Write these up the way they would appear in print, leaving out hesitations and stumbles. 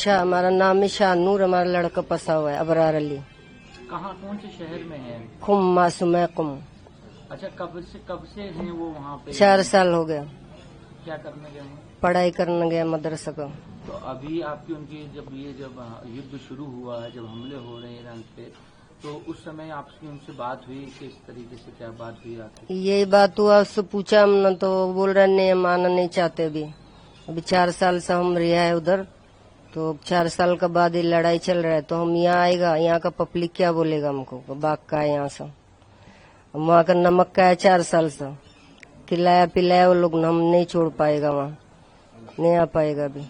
अच्छा, हमारा नाम है शाहनूर, हमारा लड़का फंसा हुआ है अबरार अली। कहाँ, कौन से शहर में है? कुम, मासूम है कुम। अच्छा, कब से हैं वो वहाँ पे? 4 साल हो गया। क्या करने गए हैं? पढ़ाई करने गया मदरसा का। तो अभी आपकी उनकी जब युद्ध शुरू हुआ है, जब हमले हो रहे हैं ईरान पे, तो उस समय आपकी उनसे बात हुई? किस तरीके से क्या बात हुई आपकी? यही बात हुआ, उससे पूछा हमने तो बोल रहे नहीं, हम आना नहीं चाहते। अभी 4 साल से हम रिहा है उधर, तो 4 साल के बाद ये लड़ाई चल रहा है, तो हम यहाँ आएगा, यहाँ का पब्लिक क्या बोलेगा हमको? बाग का है यहाँ से, वहाँ का नमक का है 4 साल से, खिलाया पिलाया वो लोग, हम नहीं छोड़ पाएगा, वहाँ नहीं आ पाएगा अभी।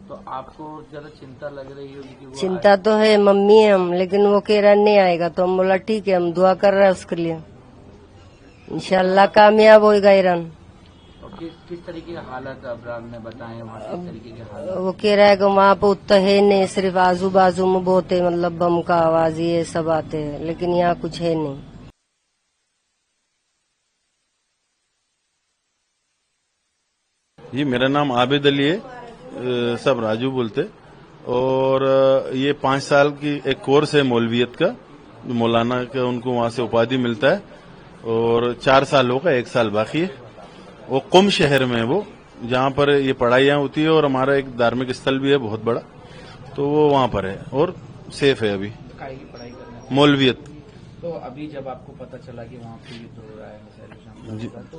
तो आपको ज्यादा चिंता लग रही होगी कि वो चिंता तो है, मम्मी है हम, लेकिन वो कह रहा नहीं आएगा, तो हम बोला ठीक है, हम दुआ कर रहे हैं उसके लिए, इंशाल्लाह कामयाब होएगा ईरान। तो किस तरीके का हालत अबरार ने बताए वहाँ, किस तरीके के हालत? वो कह रहा है कि वहाँ पे उतना है नहीं, सिर्फ आजू बाजू में बहुत है, मतलब बम का आवाज ये सब आते हैं, लेकिन यहाँ कुछ है नहीं। जी, मेरा नाम आबिद अली है, सब राजू बोलते। और ये 5 साल की एक कोर्स है मौलवियत का, मौलाना का उनको वहां से उपाधि मिलता है, और 4 साल होगा, 1 साल बाकी है। वो कुम शहर में है वो, जहाँ पर ये पढ़ाइयाँ होती है, और हमारा एक धार्मिक स्थल भी है बहुत बड़ा, तो वो वहाँ पर है और सेफ है अभी। काय की पढ़ाई करना? मौलवियत। तो अभी जब आपको पता चला कि वहाँ पे युद्ध हो रहा है जी, तो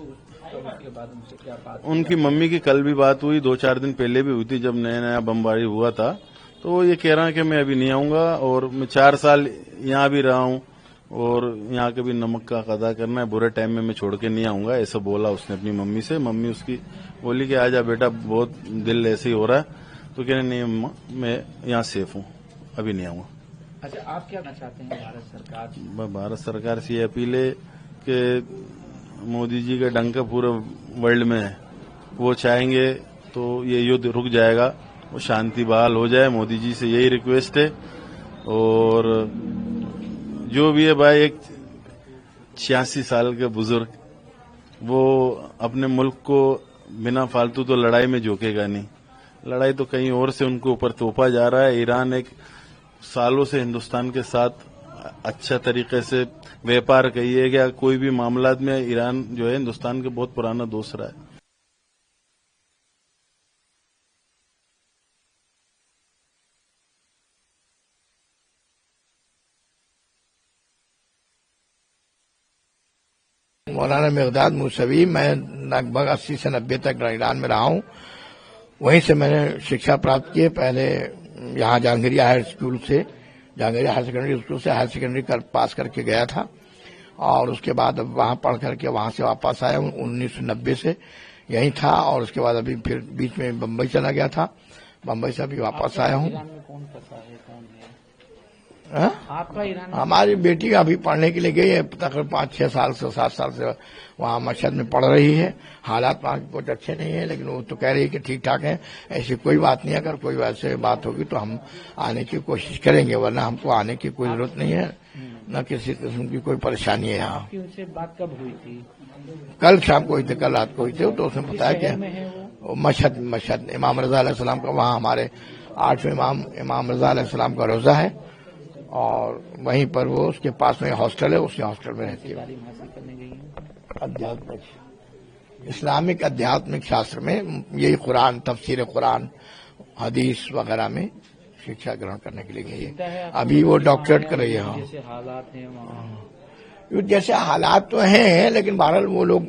उसके बाद उनसे क्या बात? उनकी मम्मी की कल भी बात हुई, 2-4 दिन पहले भी हुई थी, जब नया नया बमबारी हुआ था। तो वो ये कह रहा है कि मैं अभी नहीं आऊंगा, और मैं 4 साल यहाँ भी रहा हूँ, और यहाँ के भी नमक का अदा करना है, बुरे टाइम में मैं छोड़ के नहीं आऊंगा, ऐसा बोला उसने अपनी मम्मी से। मम्मी उसकी बोली कि आजा बेटा, बहुत दिल ऐसे ही हो रहा है, तो कह रहे नहीं अम्मा, मैं यहाँ सेफ हूँ, अभी नहीं आऊंगा। अच्छा, आप क्या कहना चाहते हैं भारत सरकार? भारत सरकार से ये अपील है कि मोदी जी का डंका पूरे वर्ल्ड में है, वो चाहेंगे तो ये युद्ध रुक जाएगा, वो शांति बहाल हो जाए। मोदी जी से यही रिक्वेस्ट है। और जो भी है भाई, एक 86 साल के बुजुर्ग, वो अपने मुल्क को बिना फालतू तो लड़ाई में झोंकेगा नहीं। लड़ाई तो कहीं और से उनको ऊपर तोपा जा रहा है। ईरान एक सालों से हिंदुस्तान के साथ अच्छा तरीके से व्यापार कहिए या कोई भी मामला में ईरान जो है हिंदुस्तान के बहुत पुराना दोस्त रहा है। मौलाना मिक़दाद मूसवी, मैं लगभग 80 से 90 तक ईरान में रहा हूँ। वहीं से मैंने शिक्षा प्राप्त की है। पहले यहाँ जहांगीरिया हायर स्कूल से, जहांगीरिया हायर सेकेंडरी स्कूल से हायर सेकेंडरी पास करके गया था, और उसके बाद वहाँ पढ़ करके वहाँ से वापस आया। 1990 से यहीं था, और उसके बाद अभी फिर बीच में बम्बई चला गया था, बम्बई से अभी वापस आया हूँ। आपका ईरान? हमारी बेटी अभी पढ़ने के लिए गई है, तकरीबन 5-6 साल से 7 साल से वहाँ मशहद में पढ़ रही है। हालात वहाँ के कुछ अच्छे नहीं है, लेकिन वो तो कह रही है कि ठीक ठाक है, ऐसी कोई बात नहीं है। अगर कोई वैसे बात होगी तो हम आने की कोशिश करेंगे, वरना हमको आने की कोई जरूरत नहीं है, न किसी किस्म की कोई परेशानी है यहाँ। उनसे बात कब हुई थी? कल शाम को हुई थी, कल रात को हुई थी। तो उसने बताया कि मशहद इमाम रजा अलैहिस्सलाम का, वहाँ हमारे 8वें इमाम रजा अलैहिस्सलाम का रोजा है, और वहीं पर वो उसके पास में हॉस्टल है, उसी हॉस्टल में रहती है। अध्यात्मिक, इस्लामिक आध्यात्मिक शास्त्र में यही कुरान, तफसीर कुरान, हदीस वगैरह में शिक्षा ग्रहण करने के लिए गई है। अभी वो डॉक्टरेट कर रही है। जैसे हालात हैं वहाँ, जैसे हालात तो हैं, लेकिन बहरहाल वो लोग,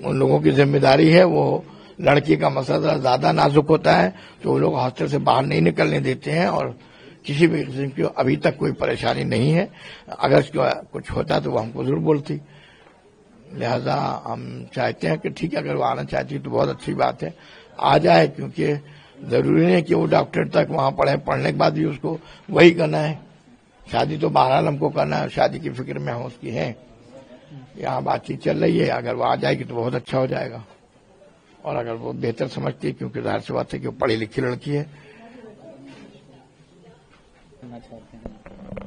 उन लोगों की जिम्मेदारी है। वो लड़की का मसला ज्यादा नाजुक होता है, तो वो लोग हॉस्टल से बाहर नहीं निकलने देते हैं, और किसी भी किस्म की अभी तक कोई परेशानी नहीं है। अगर कुछ होता तो वो हमको जरूर बोलती। लिहाजा हम चाहते हैं कि ठीक है, अगर वो आना चाहती तो बहुत अच्छी बात है, आ जाए, क्योंकि जरूरी नहीं कि वो डॉक्टर तक वहां पढ़े, पढ़ने के बाद भी उसको वही करना है। शादी तो बहरहाल हमको करना है, शादी की फिक्र में हम उसकी हैं। यहाँ बातचीत चल रही है, अगर वो आ जाएगी तो बहुत अच्छा हो जाएगा। और अगर वो बेहतर समझती है, क्योंकि जाहिर सी बात है कि वो पढ़ी लिखी लड़की है।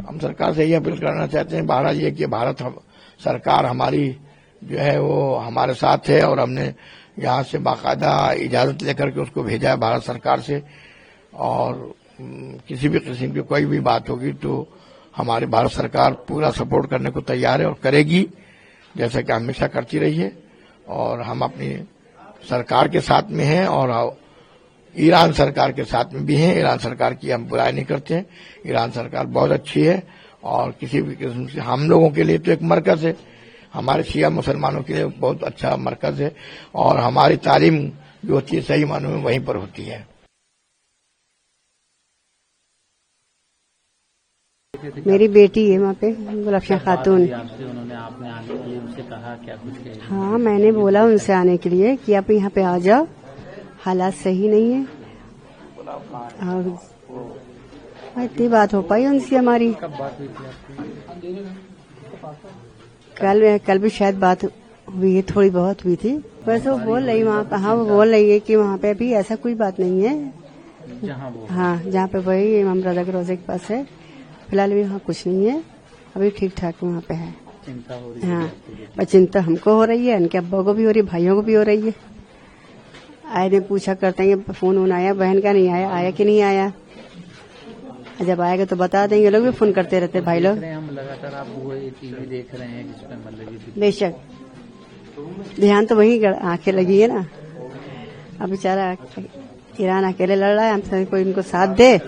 हम सरकार से ये अपील करना चाहते हैं, बहरहाल ये कि भारत सरकार हमारी जो है वो हमारे साथ है, और हमने यहाँ से बाकायदा इजाजत लेकर के उसको भेजा है भारत सरकार से, और किसी भी किस्म की कोई भी बात होगी तो हमारी भारत सरकार पूरा सपोर्ट करने को तैयार है और करेगी, जैसा कि हमेशा करती रही है। और हम अपनी सरकार के साथ में हैं और ईरान सरकार के साथ में भी हैं। ईरान सरकार की हम बुराई नहीं करते हैं, ईरान सरकार बहुत अच्छी है और किसी भी किस्म से हम लोगों के लिए तो एक मरकज है, हमारे शिया मुसलमानों के लिए बहुत अच्छा मरकज है और हमारी तालीम जो होती है सही मानों में वहीं पर होती है। मेरी बेटी है वहाँ पे, गुलफशां खातून। आपसे उन्होंने आपने आने के लिए उनसे कहा क्या कुछ कहे? हाँ, मैंने बोला उनसे आने के लिए कि आप यहाँ पे आ जाओ, हालात सही नहीं है। और इतनी बात हो पाई उनसे हमारी। कब बात हुई थी आपकी? कल भी शायद बात हुई है, थोड़ी बहुत हुई थी। बस वो बोल रही वहाँ पे, हाँ वो बोल रही है कि वहाँ पे अभी ऐसा कोई बात नहीं है। जहाँ वो हाँ, जहाँ पे वही इमाम रज़ा के रोजे के पास है, फिलहाल भी वहाँ कुछ नहीं है, अभी ठीक ठाक वहाँ पे है। चिंता हो रही है? हाँ, पर चिंता हमको हो रही है, उनके अब्बा को भी हो रही है, भाइयों को भी हो रही है। आए दिन पूछा करते हैं फोन वोन आया, बहन का नहीं आया, आया कि नहीं आया। जब आएगा तो बता देंगे, लोग भी फोन करते रहते भाई लोग। हम लगातार आप वो टीवी देख रहे हैं जिसमें मतलब बेशक ध्यान तो वही आंखें लगी है ना। अब बेचारा ईरान अकेले लड़ रहा है, हमसे कोई उनको साथ दे,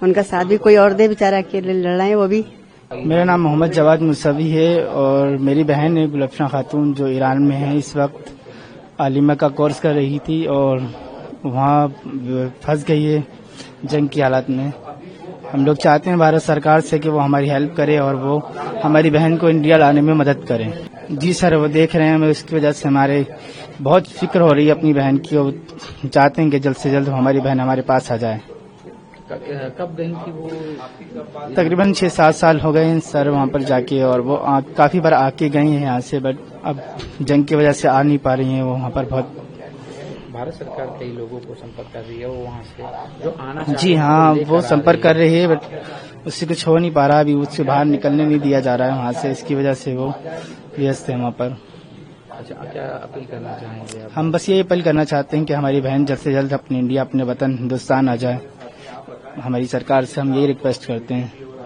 उनका साथ भी कोई और दे, बेचारा अकेले लड़ रहे हैं वो भी। मेरा नाम मोहम्मद जवाद मुसवी है और मेरी बहन है गुलफशां खातून जो ईरान में है, इस वक्त आलिमा का कोर्स कर रही थी और वहाँ फंस गई है जंग की हालत में। हम लोग चाहते हैं भारत सरकार से कि वो हमारी हेल्प करे और वो हमारी बहन को इंडिया लाने में मदद करे। जी सर, वो देख रहे हैं, हमें उसकी वजह से हमारे बहुत फिक्र हो रही है अपनी बहन की और चाहते हैं कि जल्द से जल्द हमारी बहन हमारे पास आ जाए। कब गई थी वो? तकरीबन 6-7 साल हो गए हैं सर वहाँ पर जाके, और वो काफी बार आके गई हैं यहाँ से, बट अब जंग की वजह से आ नहीं पा रही हैं वो वहाँ पर। बहुत भारत सरकार कई लोगों को संपर्क कर रही है, वो वहाँ से जो आना जी हाँ, वो संपर्क कर रही है, बट उससे कुछ हो नहीं पा रहा, अभी उससे बाहर निकलने नहीं दिया जा रहा है वहाँ से, इसकी वजह से वो व्यस्त है वहाँ पर। अच्छा, क्या अपील करना चाहेंगे आप? हम बस ये अपील करना चाहते हैं कि हमारी बहन जल्द से जल्द अपने इंडिया, अपने वतन हिंदुस्तान आ जाए। हमारी सरकार से हम यही रिक्वेस्ट करते हैं।